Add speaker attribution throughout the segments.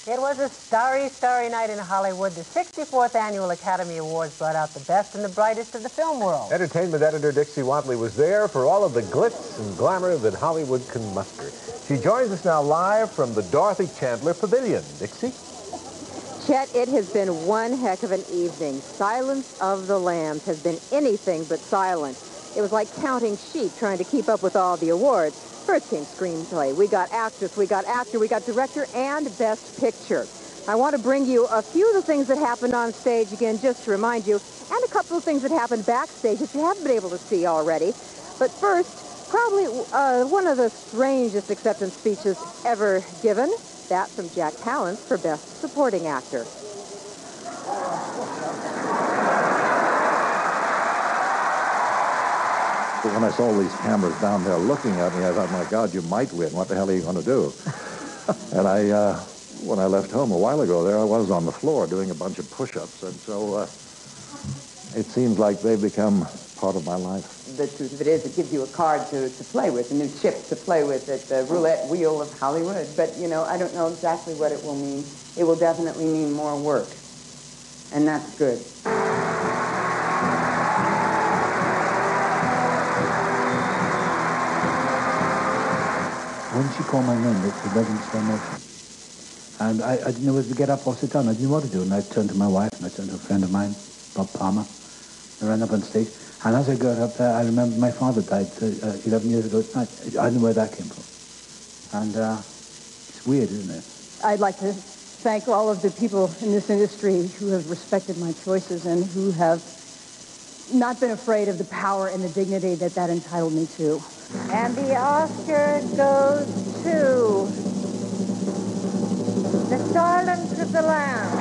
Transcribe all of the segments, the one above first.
Speaker 1: It was a starry, starry night in Hollywood. The 64th Annual Academy Awards brought out the best and the brightest of the film world.
Speaker 2: Entertainment editor Dixie Watley was there for all of the glitz and glamour that Hollywood can muster. She joins us now live from the Dorothy Chandler Pavilion. Dixie?
Speaker 3: Chet, it has been one heck of an evening. Silence of the Lambs has been anything but silent. It was like counting sheep trying to keep up with all the awards. First came screenplay. We got actress, we got actor, we got director, and best picture. I want to bring you a few of the things that happened on stage again, just to remind you, and a couple of things that happened backstage that you haven't been able to see already. But first, probably one of the strangest acceptance speeches ever given. That from Jack Palance for Best Supporting Actor.
Speaker 4: When I saw all these cameras down there looking at me, I thought, my God, you might win. What the hell are you going to do? And when I left home a while ago, there I was on the floor doing a bunch of push-ups. And so it seems like they've become part of my life.
Speaker 5: The truth of it is, it gives you a card to play with, a new chip to play with at the roulette wheel of Hollywood. But, you know, I don't know exactly what it will mean. It will definitely mean more work. And that's good.
Speaker 6: When she called my name, it went into slow motion. And I didn't know whether to get up or sit down. I didn't know what to do. And I turned to my wife, and I turned to a friend of mine, Bob Palmer. I ran up on stage. And as I got up there, I remember my father died 11 years ago tonight. I don't know where that came from. And it's weird, isn't it?
Speaker 7: I'd like to thank all of the people in this industry who have respected my choices and who have not been afraid of the power and the dignity that entitled me to.
Speaker 1: And the Oscar goes to The Silence of the Lambs.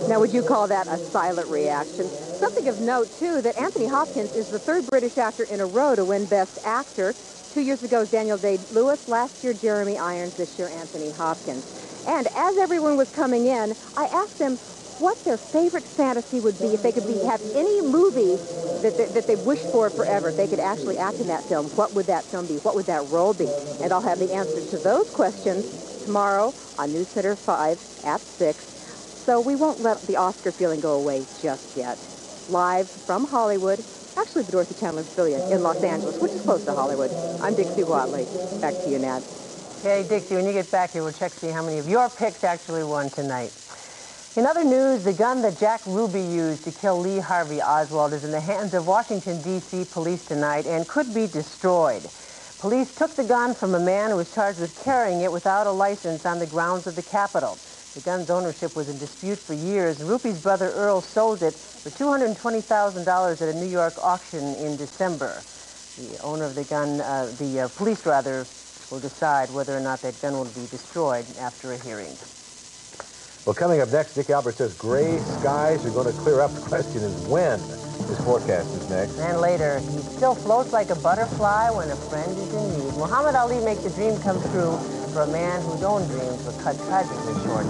Speaker 3: Now, would you call that a silent reaction? Something of note, too, that Anthony Hopkins is the third British actor in a row to win Best Actor. 2 years ago, Daniel Day-Lewis. Last year, Jeremy Irons. This year, Anthony Hopkins. And as everyone was coming in, I asked them what their favorite fantasy would be if they could have any movie that they wished for forever. If they could actually act in that film, what would that film be? What would that role be? And I'll have the answers to those questions tomorrow on Newscenter 5 at 6. So we won't let the Oscar feeling go away just yet. Live from Hollywood, actually the Dorothy Chandler Pavilion in Los Angeles, which is close to Hollywood. I'm Dixie Watley. Back to you, Nad.
Speaker 1: Okay, Dixie, when you get back here, we'll check to see how many of your picks actually won tonight. In other news, the gun that Jack Ruby used to kill Lee Harvey Oswald is in the hands of Washington, D.C. police tonight and could be destroyed. Police took the gun from a man who was charged with carrying it without a license on the grounds of the Capitol. The gun's ownership was in dispute for years, and Ruby's brother Earl sold it for $220,000 at a New York auction in December. The owner of the gun, the police rather, will decide whether or not that gun will be destroyed after a hearing.
Speaker 2: Well, coming up next, Dick Albert says gray skies are going to clear up. The question is when. His forecast is next.
Speaker 1: And later, he still floats like a butterfly when a friend is in need. Muhammad Ali makes a dream come true for a man whose own dreams were cut tragically short.